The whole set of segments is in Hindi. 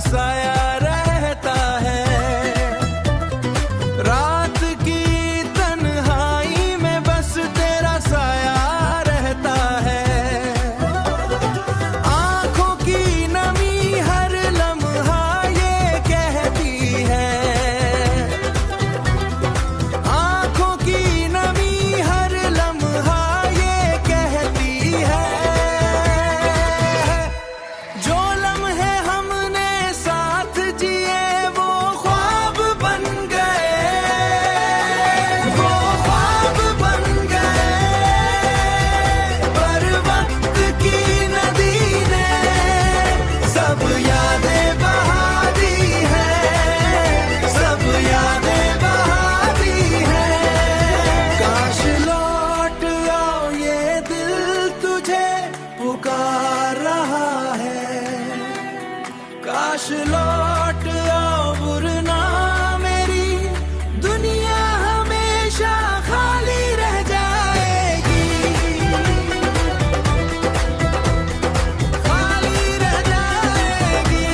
साया रहता है। रात की तन्हाई में बस तेरा साया रहता है। आंखों की नमी हर लम्हा ये कहती है, आंखों की नमी हर लम्हा ये कहती है। जो लम्हे हमने साथ जिए वो ख्वाब बन गए, वो ख्वाब बन गए। पर वक्त की नदी ने सब यादें बहा दी है, सब यादें बहा दी है। काश लौट आओ ये दिल तुझे पुकार रहा है। काश लौट आओ वरना मेरी दुनिया हमेशा खाली रह जाएगी, खाली रह जाएगी।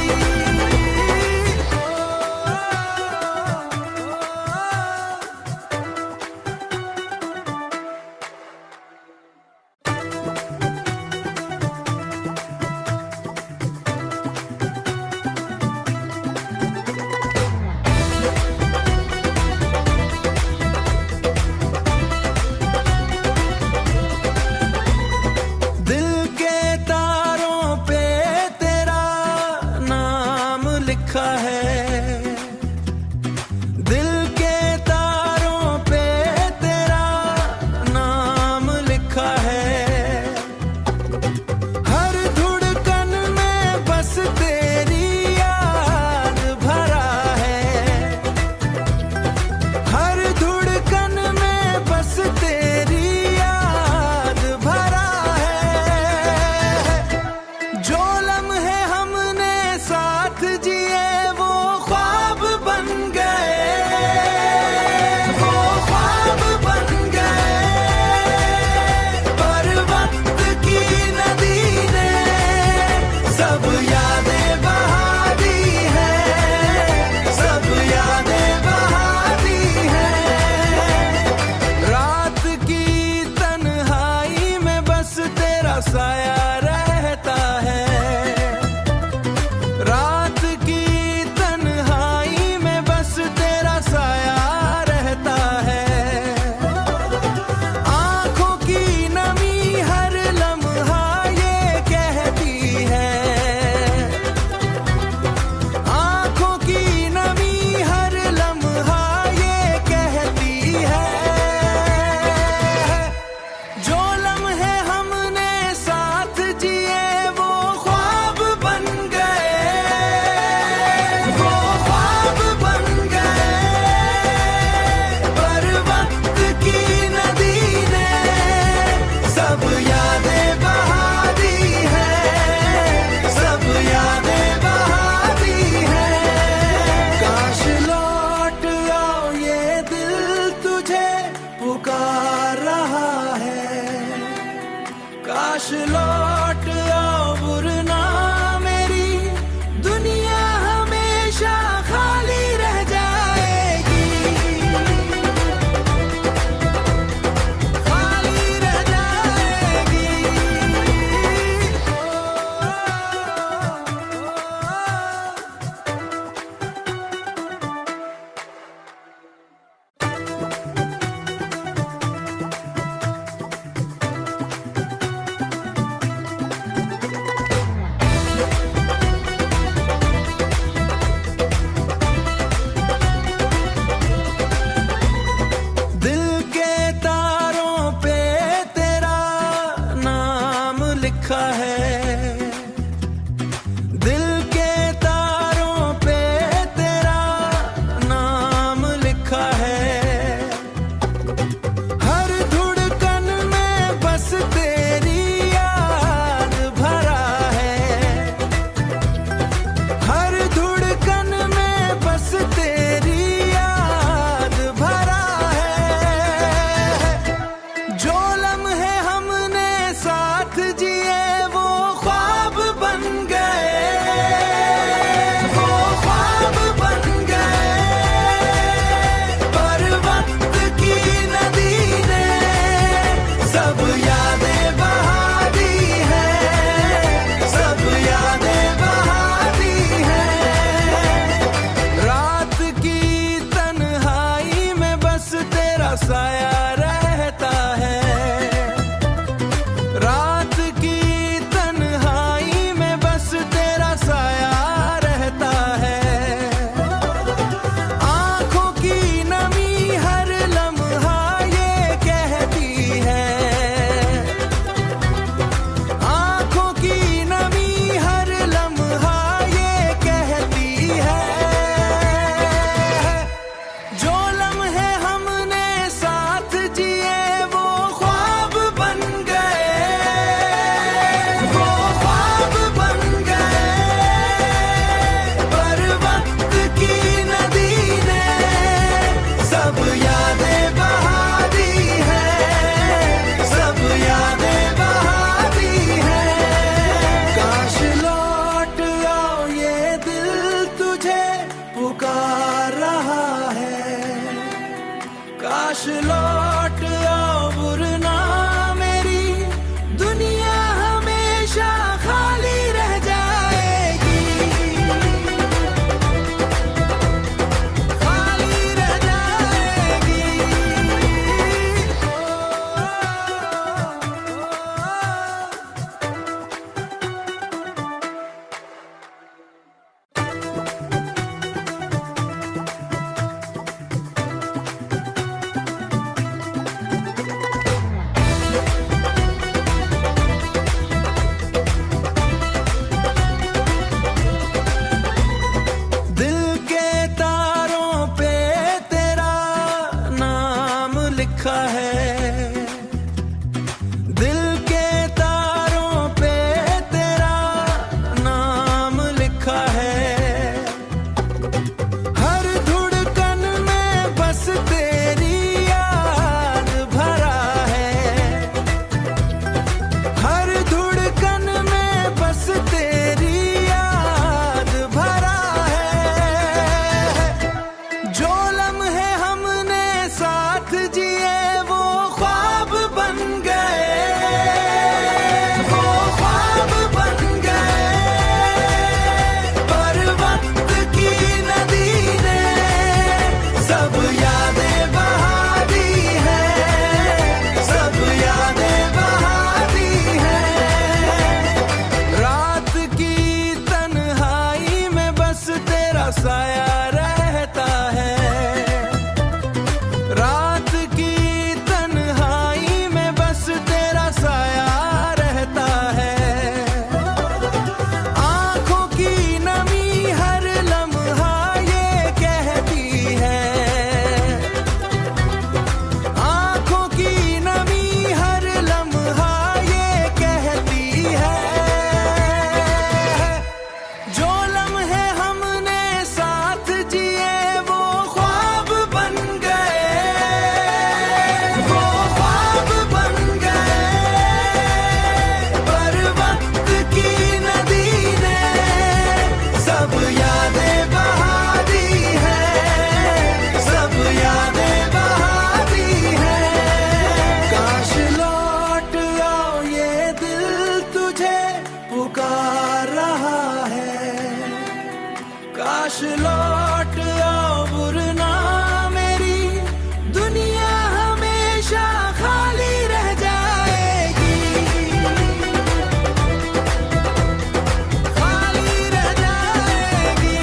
दिल के तारों पे तेरा नाम लिखा है। दिल के तारों पे तेरा नाम लिखा है। हर धड़कन में बस तेरी याद भरा है। हर धड़कन में बस तेरी याद भरा है। जो लम्हे हमने साथ जिए वो ख्वाब काश लौट आओ वरना मेरी दुनिया हमेशा खाली रह जाएगी, खाली रह जाएगी। दिल के तारों पे तेरा नाम लिखा है, दिल के तारों पे तेरा नाम लिखा है। हर धड़कन में बस तेरी याद भरा है, हर धड़कन में बस तेरी याद भरा है। जो लम्हे हमने साथ जिए वो ख्वाब बन गए, वो ख्वाब बन गए। पर वक्त की नदी ने सब यादें बहा दी हैं, सब यादें बहा दी हैं। रात की तन्हाई में बस तेरा साया रहता है, रात की तन्हाई में बस तेरा साया रहता है। आंखों की नमी हर लम्हा ये कहती है, आंखों की नमी हर लम्हा ये कहती है। जो लम्हे हमने साथ जिए वो ख्वाब बन गए, वो ख्वाब बन गए। पर वक्त की नदी ने सब यादें बहा दी हैं, सब यादें बहा दी हैं। काश लौट आओ ये दिल तुझे पुकार रहा है, काश लौट आओ वरना मेरी दुनिया हमेशा खाली रह जाएगी, खाली रह जाएगी।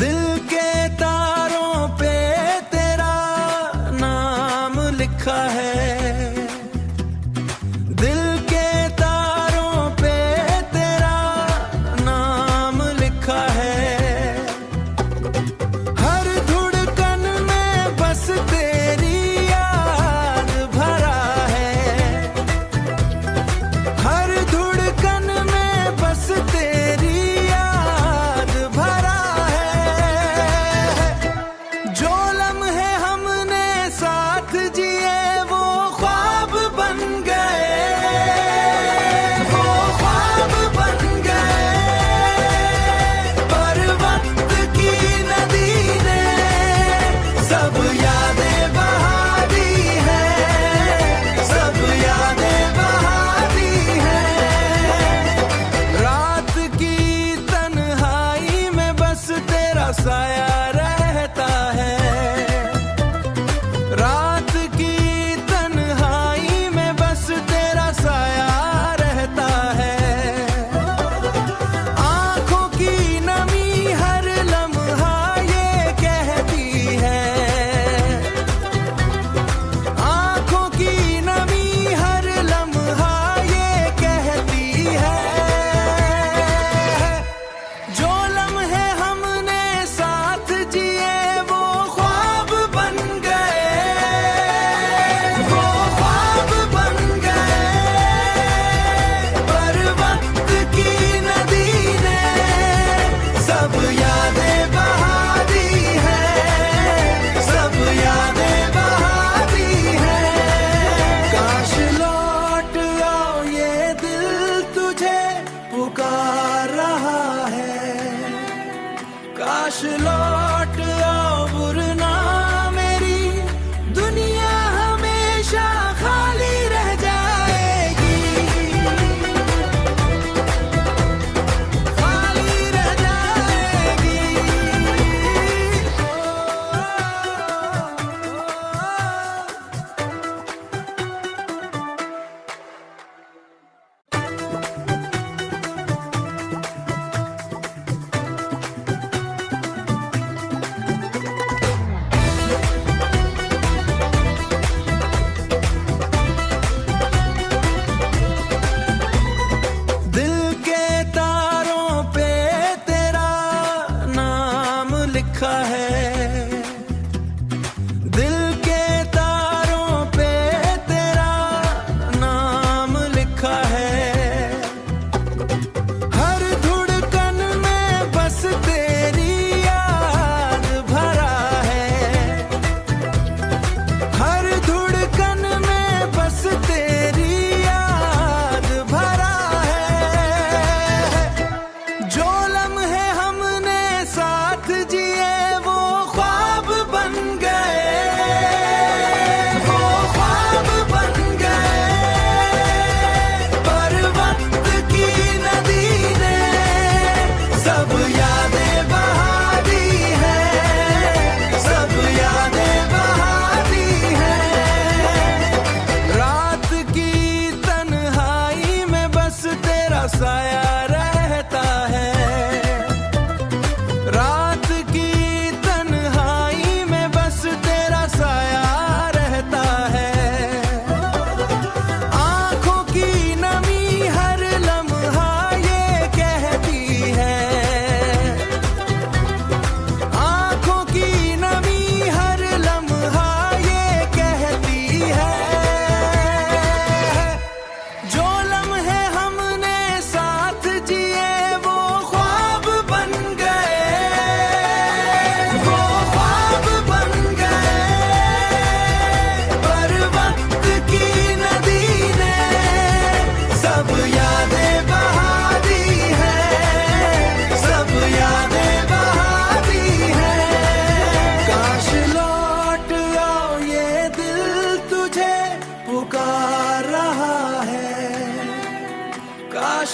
दिल के तारों पे तेरा नाम लिखा है, दिल के तारों पे तेरा नाम लिखा है। हर धड़कन में बस तेरी याद भरा है, हर धड़कन में बस तेरी याद भरा है। जो लम्हे हमने साथ जिए वो ख्वाब बन गए, वो ख्वाब बन गए। पर वक्त की नदी ने सब यादें बहा दी हैं, सब यादें बहा दी हैं। रात की तन्हाई में बस तेरा साया रहता है, रात की तन्हाई में बस तेरा साया रहता है। आंखों की नमी हर लम्हा ये कहती है, आंखों की नमी हर लम्हा ये कहती है। जो लम्हे हमने साथ जिए वो ख्वाब बन गए,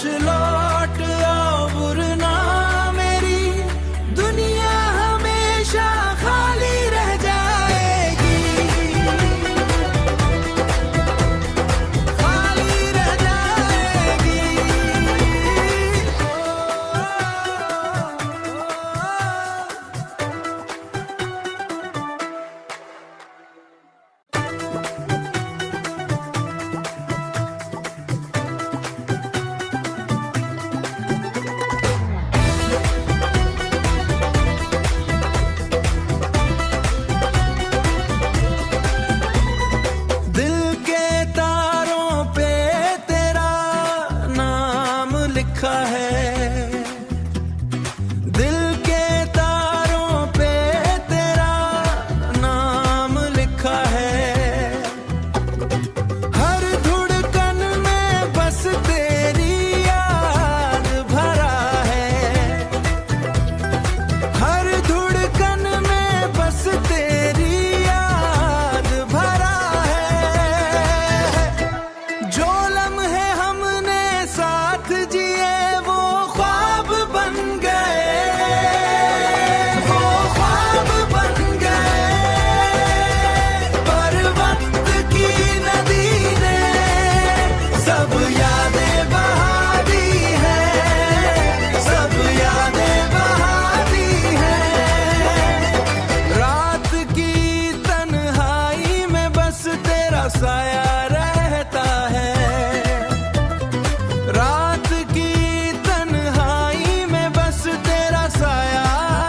लौट आओ वरना मेरी दुनिया हमेशा खाली रह जाएगी, खाली रह जाएगी। दिल के तारों पे तेरा नाम लिखा है, दिल के तारों पे तेरा नाम लिखा है। हर धड़कन में बस तेरी याद भरा है, हर धड़कन में बस तेरी याद भरा है। जो लम्हे हमने साथ जिए वो ख्वाब बन गए, वो ख्वाब बन गए। पर वक्त की नदी ने सब यादें बहा दी है, सब यादें बहा दी है। रात की तन्हाई में बस तेरा साया रहता है, रात की तन्हाई में बस तेरा साया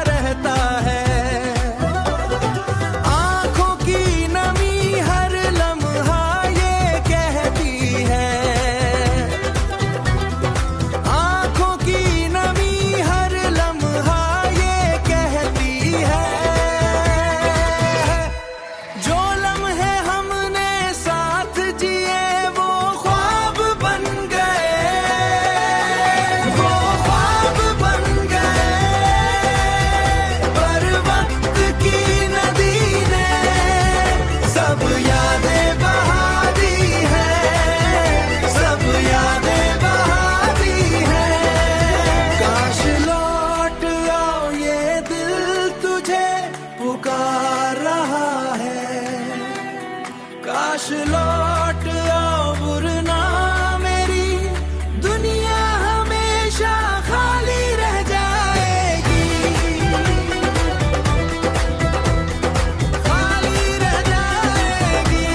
रहता है। आंखों की नमी हर लम्हा ये कहती है, आंखों की नमी हर लम्हा ये कहती है। जो लम्हे हमने साथ जिए वो ख्वाब बन गए, वो ख्वाब बन गए। पर वक्त की नदी ने सब यादें बहा दी है, सब यादें बहा दी है। काश लौट आओ ये दिल तुझे पुकार रहा है, काश लौट आओ वरना मेरी दुनिया हमेशा खाली रह जाएगी, खाली रह जाएगी।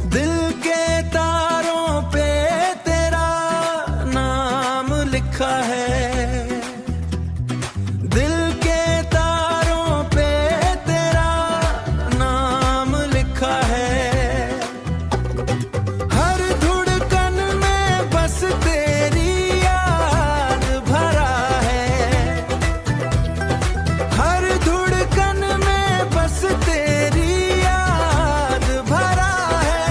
दिल के तारों पे तेरा नाम लिखा है, दिल के तारों पे तेरा नाम लिखा है। हर धड़कन में बस तेरी याद भरा है, हर धड़कन में बस तेरी याद भरा है।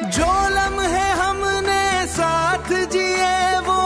जो लम्हे हमने साथ जिए वो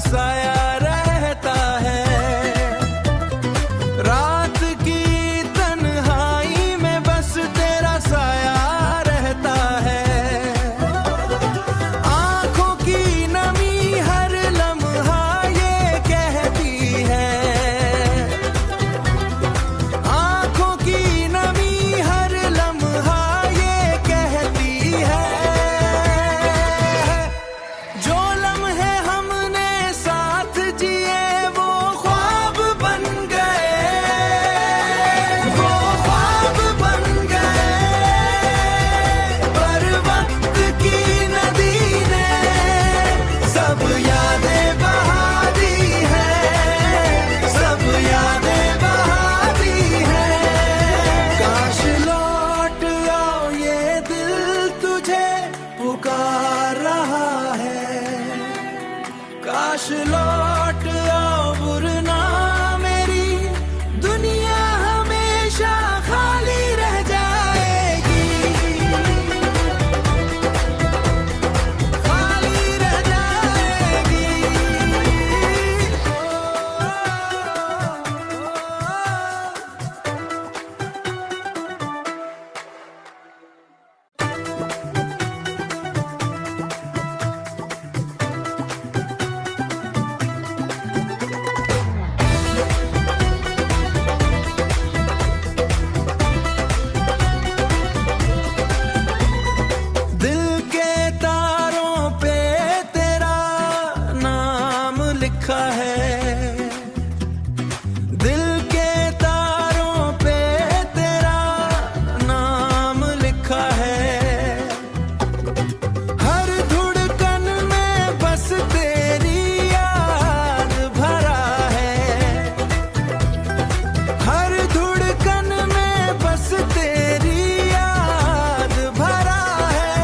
साया रहता है। रात की तन्हाई में बस तेरा साया रहता है। आंखों की नमी हर लम्हा ये कहती है, आंखों की नमी हर लम्हा ये कहती है। जो लम्हे हमने साथ जिए वो ख्वाब बन गए, वो ख्वाब बन गए। पर वक्त की नदी ने सब यादें बहा दी है, सब यादें बहा दी है। काश लौट आओ ये दिल तुझे पुकार रहा है। काश लौट आओ वरना मेरी दुनिया हमेशा खाली रह जाएगी, खाली रह जाएगी। दिल के तारों पे तेरा नाम लिखा है, दिल के तारों पे तेरा नाम लिखा है। हर धुड़कन में बस तेरी याद भरा है, हर धुड़कन में बस तेरी याद भरा है।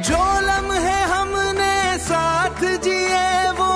जो लम्हे हमने साथ जिए वो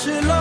फसलों